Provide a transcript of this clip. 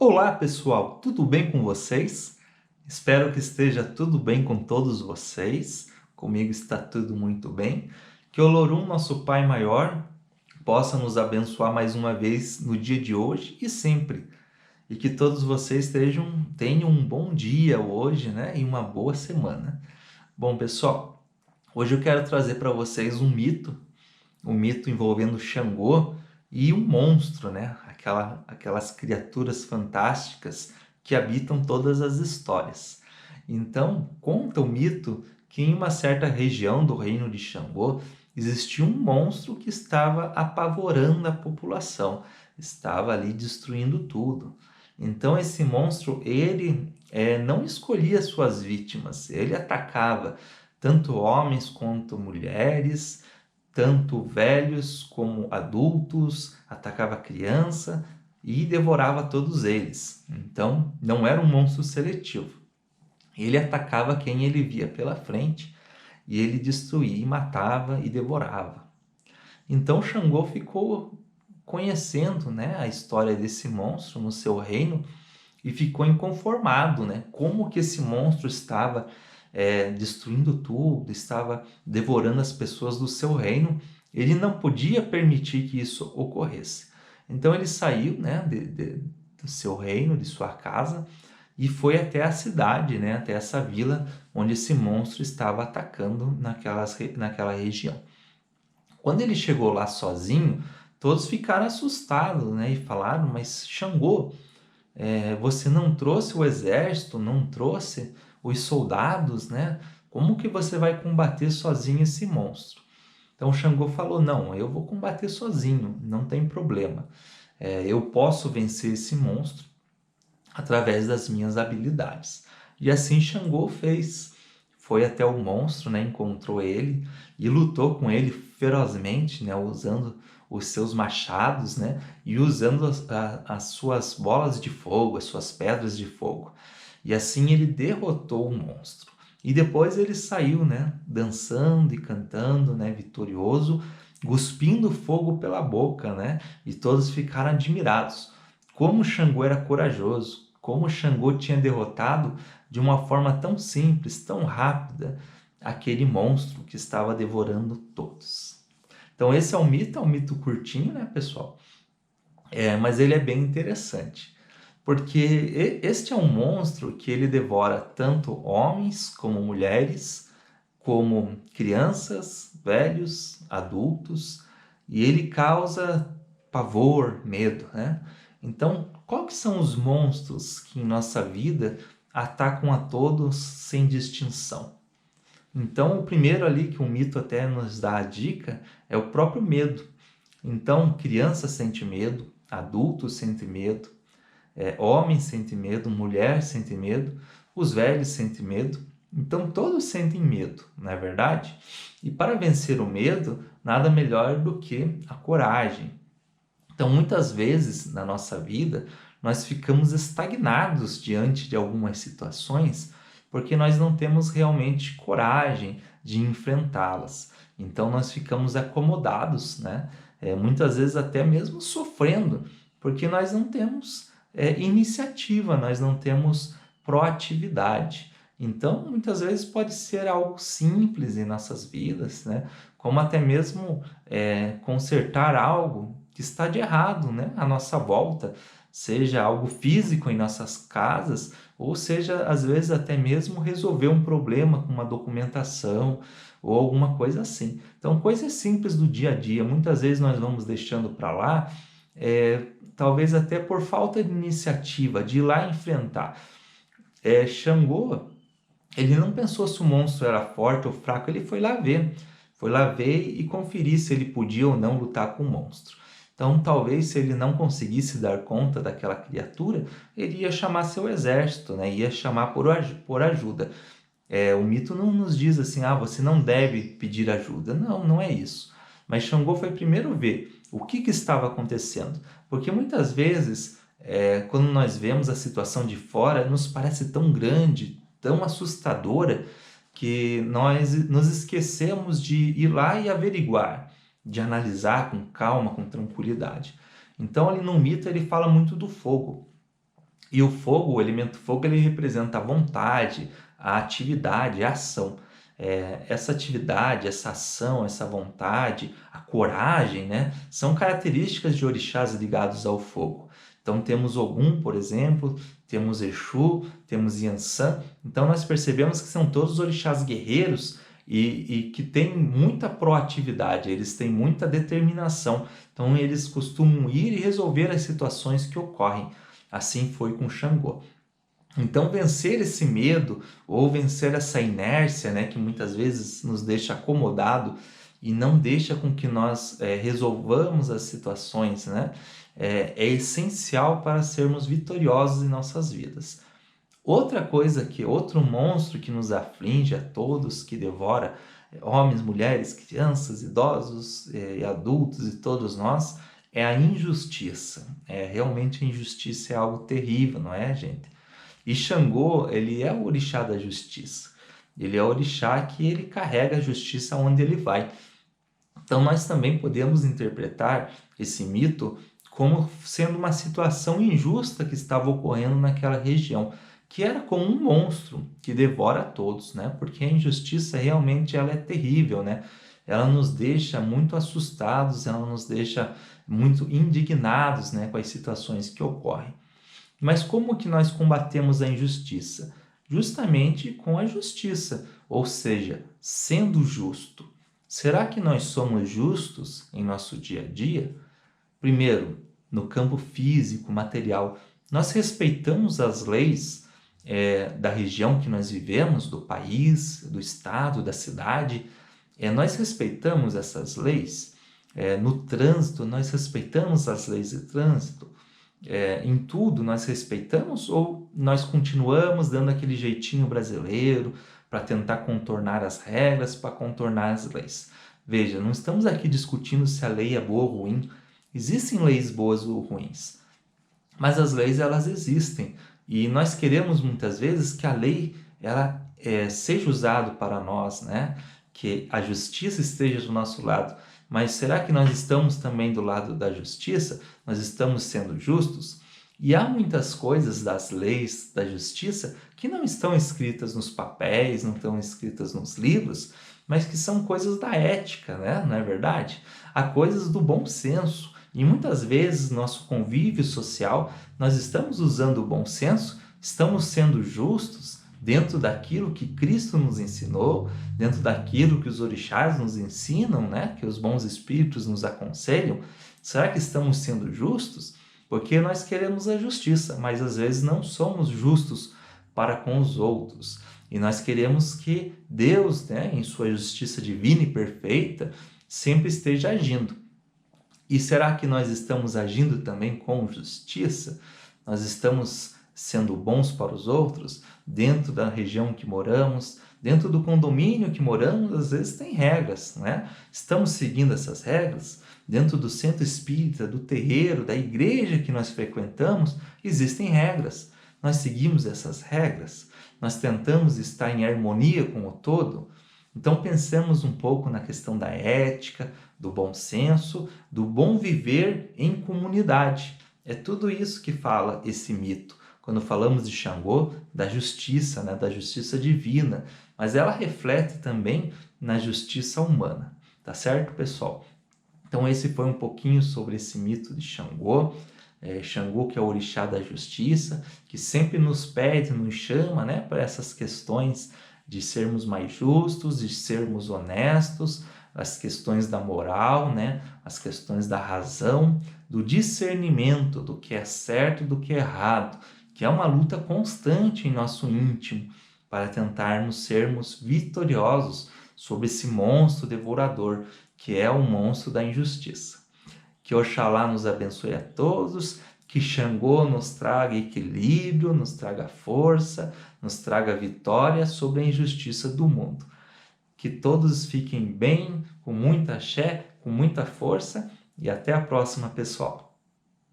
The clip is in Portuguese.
Olá pessoal, tudo bem com vocês? Espero que esteja tudo bem com todos vocês. Comigo está tudo muito bem. Que o Olorum, nosso Pai Maior, possa nos abençoar mais uma vez no dia de hoje e sempre. E que todos vocês tenham um bom dia hoje, né? E uma boa semana. Bom, pessoal, hoje eu quero trazer para vocês um mito envolvendo Xangô e um monstro, né? Aquelas criaturas fantásticas que habitam todas as histórias. Então, conta o mito que em uma certa região do reino de Xangô existia um monstro que estava apavorando a população, estava ali destruindo tudo. Então, esse monstro, ele não escolhia suas vítimas, ele atacava tanto homens quanto mulheres, tanto velhos como adultos, atacava criança e devorava todos eles. Então, não era um monstro seletivo. Ele atacava quem ele via pela frente e ele destruía, e matava e devorava. Então, Xangô ficou conhecendo, né, a história desse monstro no seu reino e ficou inconformado, né? Como que esse monstro estava destruindo tudo, estava devorando as pessoas do seu reino. Ele não podia permitir que isso ocorresse. Então ele saiu, né, do seu reino, de sua casa, e foi até a cidade, né, até essa vila onde esse monstro estava atacando naquela região. Quando ele chegou lá sozinho, todos ficaram assustados, né, e falaram: mas Xangô, você não trouxe o exército, não trouxe os soldados, né? Como que você vai combater sozinho esse monstro? Então Xangô falou: não, eu vou combater sozinho, não tem problema. Eu posso vencer esse monstro através das minhas habilidades. E assim Xangô fez. Foi até o monstro, né? Encontrou ele e lutou com ele ferozmente, né? Usando os seus machados, né? E usando as suas bolas de fogo, as suas pedras de fogo. E assim ele derrotou o monstro. E depois ele saiu, né? Dançando e cantando, né? Vitorioso, cuspindo fogo pela boca, né? E todos ficaram admirados. Como Xangô era corajoso, como Xangô tinha derrotado de uma forma tão simples, tão rápida, aquele monstro que estava devorando todos. Então esse é um mito curtinho, né, pessoal? Mas ele é bem interessante, porque este é um monstro que ele devora tanto homens como mulheres, como crianças, velhos, adultos, e ele causa pavor, medo, né? Então, quais que são os monstros que em nossa vida atacam a todos sem distinção? Então, o primeiro ali que o mito até nos dá a dica é o próprio medo. Então, criança sente medo, adulto sente medo, homem sente medo, mulher sente medo, os velhos sentem medo. Então, todos sentem medo, não é verdade? E para vencer o medo, nada melhor do que a coragem. Então, muitas vezes na nossa vida, nós ficamos estagnados diante de algumas situações porque nós não temos realmente coragem de enfrentá-las. Então, nós ficamos acomodados, né? Muitas vezes até mesmo sofrendo, porque nós não temos iniciativa, nós não temos proatividade. Então, muitas vezes pode ser algo simples em nossas vidas, né? Como até mesmo consertar algo que está de errado, né? À nossa volta, seja algo físico em nossas casas, ou seja, às vezes até mesmo resolver um problema com uma documentação ou alguma coisa assim. Então, coisas simples do dia a dia, muitas vezes nós vamos deixando para lá, talvez até por falta de iniciativa, de ir lá enfrentar. Xangô, ele não pensou se o monstro era forte ou fraco, ele foi lá ver. Foi lá ver e conferir se ele podia ou não lutar com o monstro. Então, talvez se ele não conseguisse dar conta daquela criatura, ele ia chamar seu exército, né? Ia chamar por ajuda. O mito não nos diz assim, você não deve pedir ajuda. Não, não é isso. Mas Xangô foi primeiro ver o que estava acontecendo. Porque muitas vezes, quando nós vemos a situação de fora, nos parece tão grande, tão assustadora, que nós nos esquecemos de ir lá e averiguar, de analisar com calma, com tranquilidade. Então, ali no mito, ele fala muito do fogo. E o fogo, o elemento fogo, ele representa a vontade, a atividade, a ação. Essa atividade, essa ação, essa vontade, a coragem, né, são características de orixás ligados ao fogo. Então temos Ogum, por exemplo, temos Exu, temos Yansan. Então nós percebemos que são todos orixás guerreiros e que têm muita proatividade, eles têm muita determinação. Então eles costumam ir e resolver as situações que ocorrem. Assim foi com Xangô. Então, vencer esse medo ou vencer essa inércia, né, que muitas vezes nos deixa acomodado e não deixa com que nós resolvamos as situações, né, é essencial para sermos vitoriosos em nossas vidas. Outra coisa outro monstro que nos aflige a todos, que devora homens, mulheres, crianças, idosos e adultos e todos nós, é a injustiça. Realmente a injustiça é algo terrível, não é, gente? E Xangô, ele é o orixá da justiça. Ele é o orixá que ele carrega a justiça onde ele vai. Então nós também podemos interpretar esse mito como sendo uma situação injusta que estava ocorrendo naquela região, que era como um monstro que devora a todos, né? Porque a injustiça realmente ela é terrível, né? Ela nos deixa muito assustados, ela nos deixa muito indignados, né, com as situações que ocorrem. Mas como que nós combatemos a injustiça? Justamente com a justiça, ou seja, sendo justo. Será que nós somos justos em nosso dia a dia? Primeiro, no campo físico, material, nós respeitamos as leis da região que nós vivemos, do país, do estado, da cidade. Nós respeitamos essas leis. No trânsito, nós respeitamos as leis de trânsito. Em tudo nós respeitamos ou nós continuamos dando aquele jeitinho brasileiro para tentar contornar as regras, para contornar as leis? Veja, não estamos aqui discutindo se a lei é boa ou ruim. Existem leis boas ou ruins, mas as leis elas existem e nós queremos muitas vezes que a lei ela seja usada para nós, né? Que a justiça esteja do nosso lado. Mas será que nós estamos também do lado da justiça? Nós estamos sendo justos? E há muitas coisas das leis da justiça que não estão escritas nos papéis, não estão escritas nos livros, mas que são coisas da ética, né? Não é verdade? Há coisas do bom senso. E muitas vezes, nosso convívio social, nós estamos usando o bom senso, estamos sendo justos dentro daquilo que Cristo nos ensinou, dentro daquilo que os orixás nos ensinam, né? Que os bons espíritos nos aconselham. Será que estamos sendo justos? Porque nós queremos a justiça, mas às vezes não somos justos para com os outros. E nós queremos que Deus, né, em sua justiça divina e perfeita, sempre esteja agindo. E será que nós estamos agindo também com justiça? Nós estamos sendo bons para os outros? Dentro da região que moramos, dentro do condomínio que moramos, às vezes tem regras, né? Estamos seguindo essas regras? Dentro do centro espírita, do terreiro, da igreja que nós frequentamos, existem regras. Nós seguimos essas regras? Nós tentamos estar em harmonia com o todo? Então pensemos um pouco na questão da ética, do bom senso, do bom viver em comunidade. É tudo isso que fala esse mito. Quando falamos de Xangô, da justiça, né, da justiça divina, mas ela reflete também na justiça humana. Tá certo, pessoal? Então esse foi um pouquinho sobre esse mito de Xangô. Xangô, que é o orixá da justiça, que sempre nos pede, nos chama, né, para essas questões de sermos mais justos, de sermos honestos, as questões da moral, né, as questões da razão, do discernimento do que é certo e do que é errado, que é uma luta constante em nosso íntimo para tentarmos sermos vitoriosos sobre esse monstro devorador, que é o monstro da injustiça. Que Oxalá nos abençoe a todos, que Xangô nos traga equilíbrio, nos traga força, nos traga vitória sobre a injustiça do mundo. Que todos fiquem bem, com muita axé, com muita força e até a próxima, pessoal.